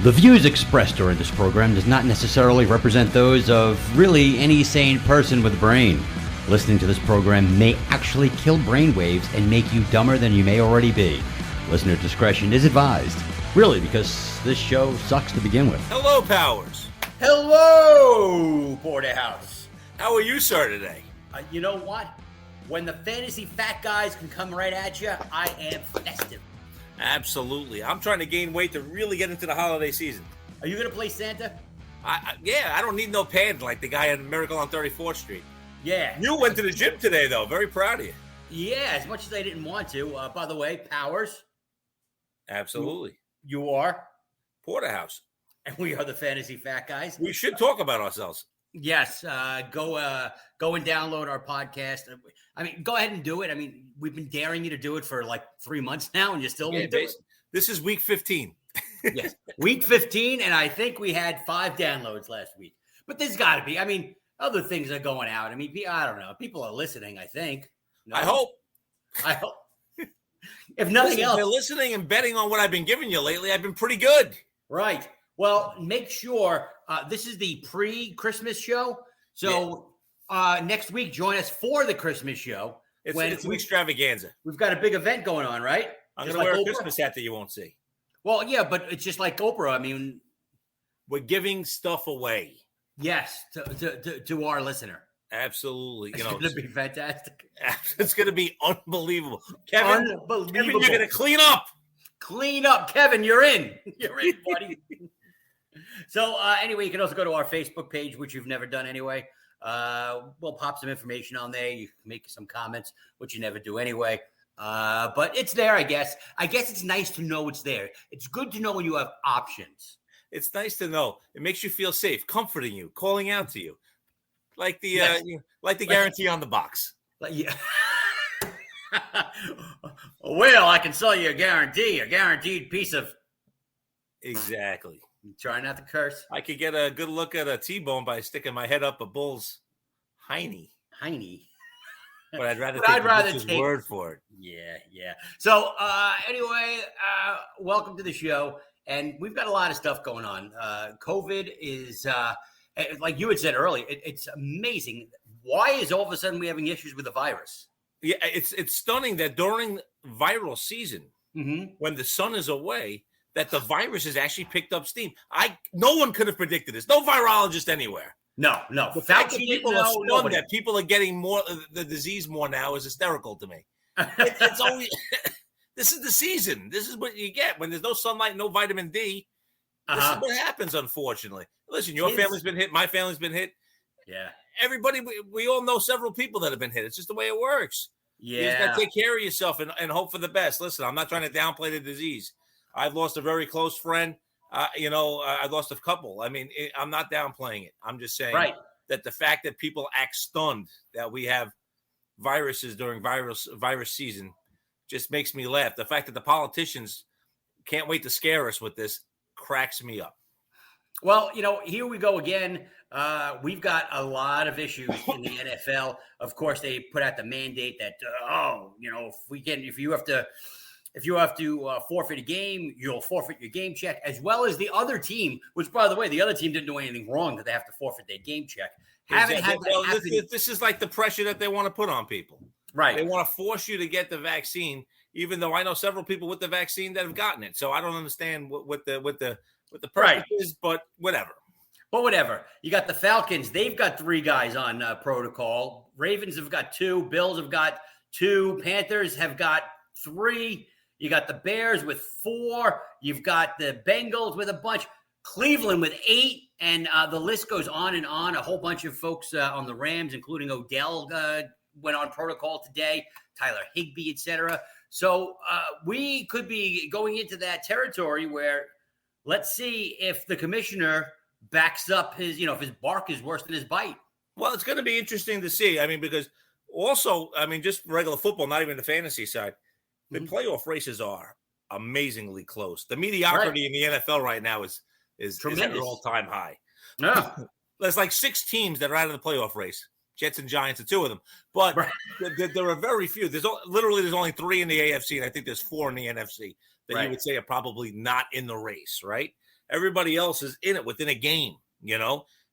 The views expressed during this program does not necessarily represent those of really any sane person with a brain. Listening to this program may actually kill brainwaves and make you dumber than you may already be. Listener discretion is advised. Really, because this show sucks to begin with. Hello, Powers. Hello, Porterhouse. How are you, sir, today? You know what? When the fantasy fat guys can come right at you, I am festive. Absolutely. I'm trying to gain weight to really get into the holiday season. Are you going to play Santa? I don't need no pads like the guy in Miracle on 34th Street. Yeah. You went to the gym today, though. Very proud of you. Yeah, as much as I didn't want to. By the way, Powers. Absolutely. You are. Porterhouse. And we are the fantasy fat guys. We should talk about ourselves. Yes. Go and download our podcast. I mean, go ahead and do it. I mean, we've been daring you to do it for like 3 months now, and you still won't do it. This is week 15. Yes, week 15, and I think we had 5 downloads last week. But there's got to be. I mean, other things are going out. I mean, I don't know. People are listening, I think. No? I hope. If nothing else. They're listening and betting on what I've been giving you lately. I've been pretty good. Right. Well, make sure this is the pre-Christmas show. So next week, join us for the Christmas show. It's an extravaganza. We've got a big event going on, right? I'm going to wear a Christmas hat that you won't see. Well, yeah, but it's just like Oprah. I mean, we're giving stuff away. Yes, to our listener. Absolutely. It's going to be fantastic. It's going to be unbelievable. Kevin, you're going to clean up. Clean up. Kevin, you're in. You're in, buddy. So anyway, you can also go to our Facebook page, which you've never done anyway. We'll pop some information on there. You can make some comments, which you never do anyway. But it's there, I guess. I guess it's nice to know it's there. It's good to know when you have options. It's nice to know. It makes you feel safe, comforting you, calling out to you. Like the guarantee on the box. Yeah. Well, I can sell you a guaranteed piece of. Exactly. Try not to curse. I could get a good look at a T-bone by sticking my head up a bull's hiney. But I'd rather take his word for it. Yeah. So anyway, welcome to the show. And we've got a lot of stuff going on. COVID is, like you had said earlier, it's amazing. Why is all of a sudden we having issues with the virus? Yeah, it's stunning that during viral season, when the sun is away, that the virus has actually picked up steam. No one could have predicted this. No virologist anywhere. No. The fact that people are stunned that people are getting more the disease more now is hysterical to me. It's always this is the season. This is what you get when there's no sunlight, no vitamin D. This is what happens, unfortunately. Listen, your family's been hit. My family's been hit. Yeah. Everybody, we all know several people that have been hit. It's just the way it works. Yeah. You just got to take care of yourself and hope for the best. Listen, I'm not trying to downplay the disease. I've lost a very close friend. I've lost a couple. I mean, I'm not downplaying it. I'm just saying that the fact that people act stunned that we have viruses during virus season just makes me laugh. The fact that the politicians can't wait to scare us with this cracks me up. Well, here we go again. We've got a lot of issues in the NFL. Of course, they put out the mandate that, if you have to forfeit a game, you'll forfeit your game check, as well as the other team, which, by the way, the other team didn't do anything wrong that they have to forfeit their game check. This is like the pressure that they want to put on people. Right. They want to force you to get the vaccine, even though I know several people with the vaccine that have gotten it. So I don't understand what the purpose is, but whatever. But whatever. You got the Falcons. They've got 3 guys on protocol. Ravens have got 2. Bills have got 2. Panthers have got 3. You got the Bears with 4. You've got the Bengals with a bunch. Cleveland with 8. And the list goes on and on. A whole bunch of folks on the Rams, including Odell, went on protocol today. Tyler Higbee, etc. So we could be going into that territory where let's see if the commissioner backs up his, if his bark is worse than his bite. Well, it's going to be interesting to see. I mean, because also, just regular football, not even the fantasy side, the playoff races are amazingly close. The mediocrity in the NFL right now is at an all-time high. Yeah. There's like 6 teams that are out of the playoff race. Jets and Giants are 2 of them. But there are very few. There's only 3 in the AFC, and I think there's 4 in the NFC that you would say are probably not in the race, right? everybody else is in it within a game,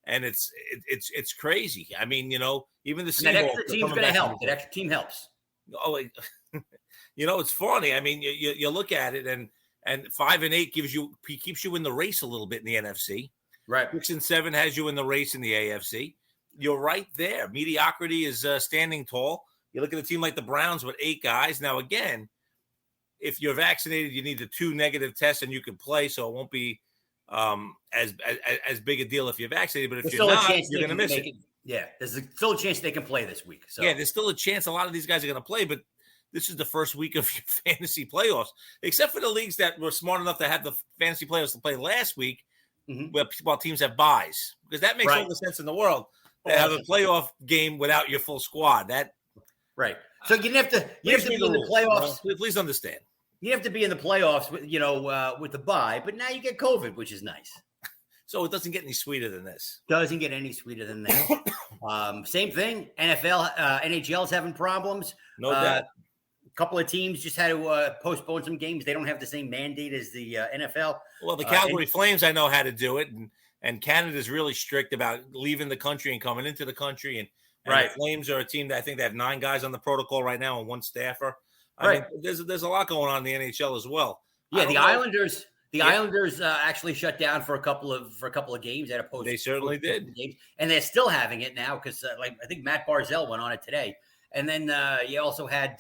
and it's crazy. I mean, even the Seahawks, that extra team's going to help. That extra team helps. Oh, it's funny. I mean, you look at it, and 5-8 keeps you in the race a little bit in the NFC. Right. 6-7 has you in the race in the AFC. You're right there. Mediocrity is standing tall. You look at a team like the Browns with 8 guys. Now, again, if you're vaccinated, you need the 2 negative tests and you can play, so it won't be as big a deal if you're vaccinated. But if you're not, you're going to miss it. Yeah, there's still a chance they can play this week. So. Yeah, there's still a chance a lot of these guys are going to play, but this is the first week of your fantasy playoffs, except for the leagues that were smart enough to have the fantasy playoffs to play last week, while teams have buys, because that makes all the sense in the world to have a playoff game without your full squad. Right. So you have to be in the playoffs. Please understand. You have to be in the playoffs with with the bye, but now you get COVID, which is nice. So it doesn't get any sweeter than this. Doesn't get any sweeter than that. Same thing. NHL's having problems. No doubt. A couple of teams just had to postpone some games. They don't have the same mandate as the NFL. Well, the Calgary Flames, I know how to do it, and Canada's really strict about leaving the country and coming into the country. And the Flames are a team that I think they have 9 guys on the protocol right now and 1 staffer. I mean, there's a lot going on in the NHL as well. Yeah, the Islanders. The Islanders actually shut down for a couple of games at a post. They certainly did, games, and they're still having it now because, I think Matt Barzal went on it today. And then you also had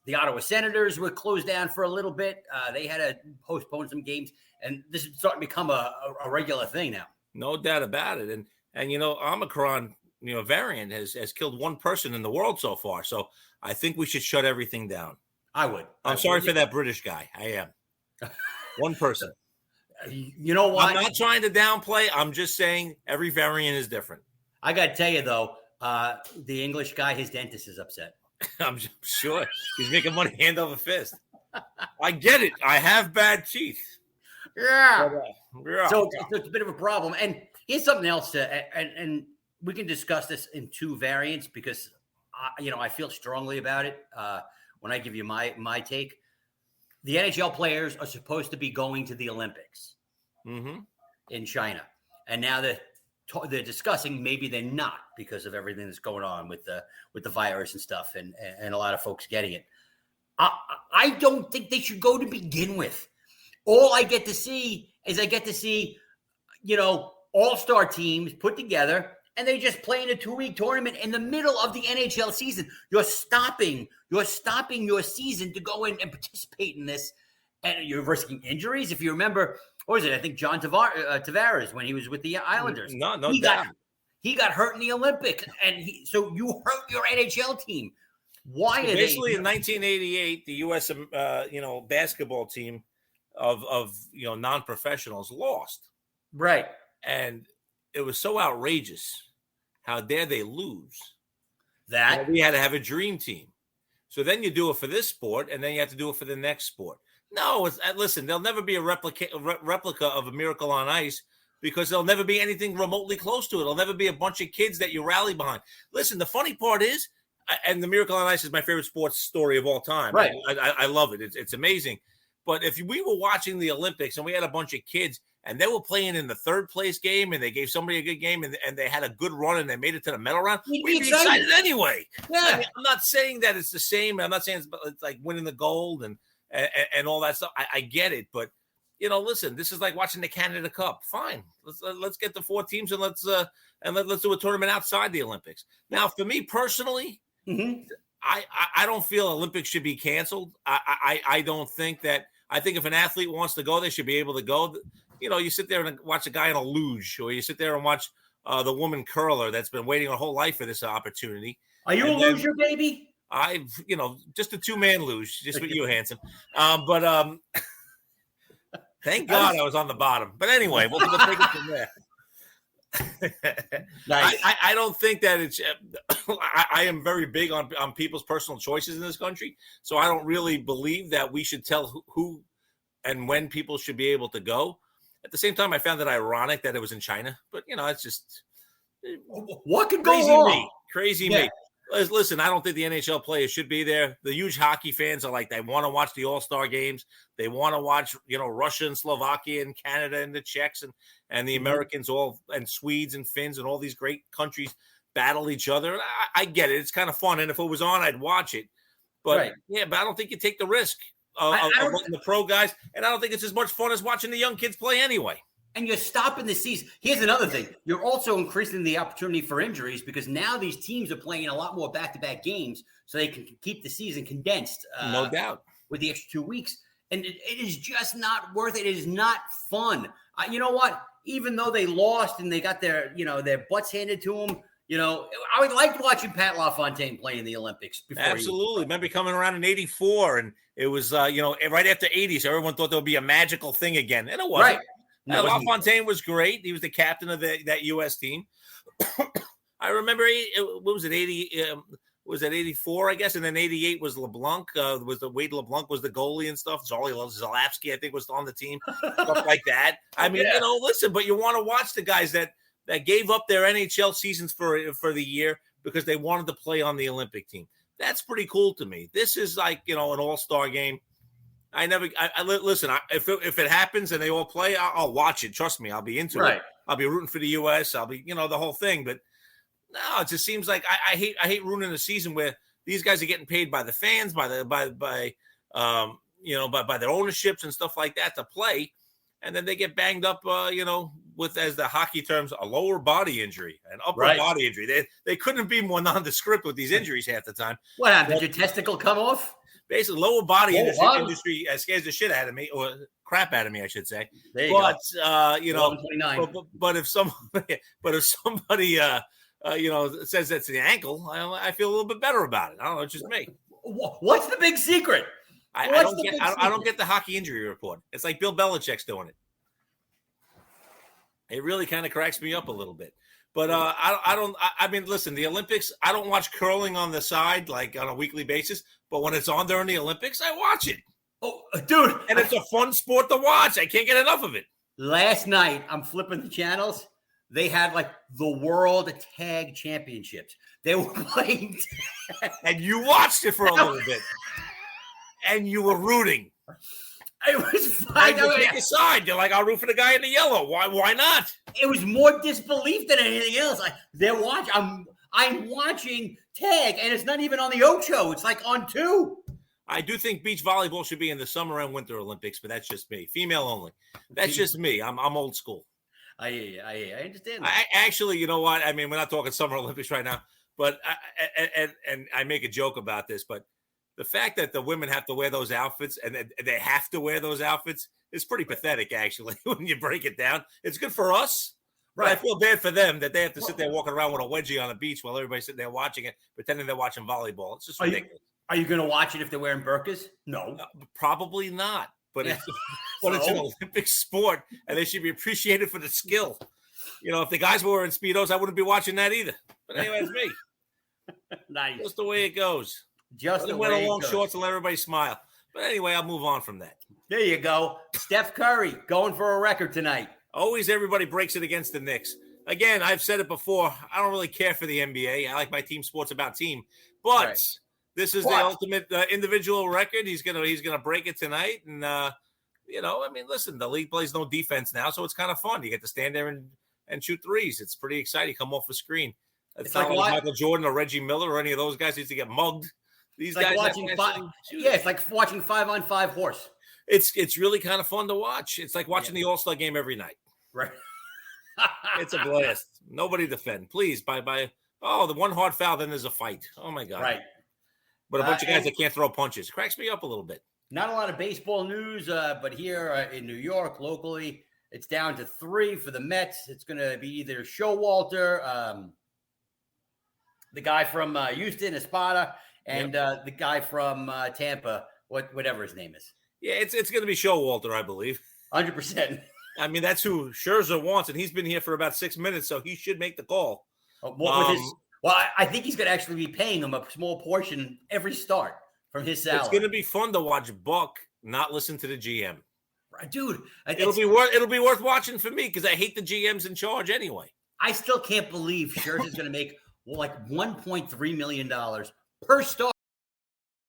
the Ottawa Senators were closed down for a little bit. They had to postpone some games, and this is starting to become a regular thing now. No doubt about it. And Omicron, variant has killed 1 person in the world so far. So I think we should shut everything down. I would. I'm sorry for that British guy. I am. 1 person. You know what? I'm not trying to downplay. I'm just saying every variant is different. I got to tell you, though, the English guy, his dentist is upset. I'm sure. He's making money hand over fist. I get it. I have bad teeth. Yeah. So it's a bit of a problem. And here's something else and we can discuss this in 2 variants because, I feel strongly about it when I give you my take. The NHL players are supposed to be going to the Olympics in China. And now they're discussing maybe they're not because of everything that's going on with the virus and stuff and a lot of folks getting it. I don't think they should go to begin with. All I get to see is all-star teams put together and they just play in a 2-week tournament in the middle of the NHL season. You're stopping your season to go in and participate in this, and you're risking injuries. If you remember, what was it? I think John Tavares when he was with the Islanders. He got hurt in the Olympics, and so you hurt your NHL team. Why? So basically, in 1988, the U.S. basketball team of non-professionals lost. Right, and it was so outrageous. How dare they lose? That we had to have a dream team. So then you do it for this sport, and then you have to do it for the next sport. No, listen, there'll never be a replica of a Miracle on Ice because there'll never be anything remotely close to it. There'll never be a bunch of kids that you rally behind. Listen, the funny part is, and the Miracle on Ice is my favorite sports story of all time. Right. I love it. It's amazing. But if we were watching the Olympics and we had a bunch of kids and they were playing in the 3rd place game and they gave somebody a good game and they had a good run and they made it to the medal round, we'd be excited anyway. Yeah. I mean, I'm not saying that it's the same. I'm not saying it's like winning the gold and all that stuff. I get it. But, listen, this is like watching the Canada Cup. Fine. Let's get the 4 teams and let's do a tournament outside the Olympics. Now, for me personally, I don't feel Olympics should be canceled. I don't think that. I think if an athlete wants to go, they should be able to go. You sit there and watch a guy in a luge, or you sit there and watch the woman curler that's been waiting her whole life for this opportunity. Are you a luger, baby? I've, just a 2-man luge, just with you, handsome. Thank God I was on the bottom. But anyway, we'll take it from there. Nice. I don't think that it's I am very big on people's personal choices in this country, so I don't really believe that we should tell who and when people should be able to go. At the same time, I found it ironic that it was in China, but it's just what could go wrong? Crazy me. Listen, I don't think the NHL players should be there. The huge hockey fans are like, they want to watch the All-Star games. They want to watch, Russia and Slovakia and Canada and the Czechs and the Americans and Swedes and Finns and all these great countries battle each other. I get it. It's kind of fun. And if it was on, I'd watch it. But but I don't think you take the risk of letting the pro guys. And I don't think it's as much fun as watching the young kids play anyway. And you're stopping the season. Here's another thing. You're also increasing the opportunity for injuries because now these teams are playing a lot more back-to-back games so they can keep the season condensed. No doubt. With the extra 2 weeks. And it is just not worth it. It is not fun. You know what? Even though they lost and they got their butts handed to them, I would like watching Pat LaFontaine play in the Olympics. Absolutely. Remember coming around in 84 and it was, right after 80, so everyone thought there would be a magical thing again. And it wasn't. Right. No, LaFontaine was great. He was the captain of that U.S. team. I remember, what was it, 80? Was it 84, I guess? And then 88 was LeBlanc. Wade LeBlanc was the goalie and stuff. Charlie Zalapsky, I think, was on the team. Stuff like that. I mean, listen, but you want to watch the guys that gave up their NHL seasons for the year because they wanted to play on the Olympic team. That's pretty cool to me. This is like, an all-star game. Listen, if it happens and they all play, I'll watch it. Trust me, I'll be into it. I'll be rooting for the U.S. I'll be, the whole thing. But no, it just seems like I hate ruining a season where these guys are getting paid by the fans, by their ownerships and stuff like that to play, and then they get banged up, with, as the hockey terms, a lower body injury, an upper body injury. They couldn't be more nondescript with these injuries half the time. What happened? Did your testicle come off? Basically, lower body industry scares the shit out of me, or crap out of me, I should say. There you go. But if somebody, says that's the ankle, I feel a little bit better about it. I don't know, it's just me. What's the big secret? I don't get the hockey injury report. It's like Bill Belichick's doing it. It really kind of cracks me up a little bit. But I mean, listen, the Olympics, I don't watch curling on the side, like on a weekly basis. But when it's on during the Olympics, I watch it. Oh, dude. And it's a fun sport to watch. I can't get enough of it. Last night, I'm flipping the channels. They had like the World Tag Championships. They were playing. And you watched it for a little bit. And you were rooting. It was fine. You take a side. You're like, I'll root for the guy in the yellow. Why not? It was more disbelief than anything else. Like they're watching. I'm watching tag, and it's not even on the Ocho. It's like on 2. I do think beach volleyball should be in the Summer and Winter Olympics, but that's just me. Female only. That's just me. I'm old school. I understand that. I actually, you know what? I mean, we're not talking Summer Olympics right now, but I make a joke about this, but the fact that the women have to wear those outfits and they have to wear those outfits is pretty pathetic, actually, when you break it down. It's good for us. Right. I feel bad for them that they have to sit there walking around with a wedgie on the beach while everybody's sitting there watching it, pretending they're watching volleyball. It's just ridiculous. Are you going to watch it if they're wearing burqas? No. Probably not. But it's an Olympic sport, and they should be appreciated for the skill. If the guys were wearing Speedos, I wouldn't be watching that either. But anyway, it's me. Nice. Just the way it goes. Just the way it goes. Wear long shorts and let everybody smile. But anyway, I'll move on from that. There you go. Steph Curry going for a record tonight. Always everybody breaks it against the Knicks. Again, I've said it before. I don't really care for the NBA. I like my team sports about team. But this is the ultimate individual record. He's gonna break it tonight. And, listen, the league plays no defense now, so it's kind of fun. You get to stand there and shoot threes. It's pretty exciting. Come off the screen. It's not like Michael Jordan or Reggie Miller or any of those guys used to get mugged. These guys it's like watching 5-on-5 horse. It's really kind of fun to watch. It's like watching the All-Star game every night. Right. It's a blast. Nobody defend. Please, the one hard foul, then there's a fight. Oh, my God. Right. But a bunch of guys that can't throw punches. It cracks me up a little bit. Not a lot of baseball news, but here in New York, locally, it's down to 3 for the Mets. It's going to be either Showalter, the guy from Houston, Espada, and the guy from Tampa, whatever his name is. Yeah, it's going to be Showalter, I believe. 100%. I mean, that's who Scherzer wants, and he's been here for about 6 minutes, so he should make the call. I think he's going to actually be paying him a small portion every start from his salary. It's going to be fun to watch Buck not listen to the GM. Right, dude. It'll be worth watching for me because I hate the GMs in charge anyway. I still can't believe Scherzer's going to make like $1.3 million per star.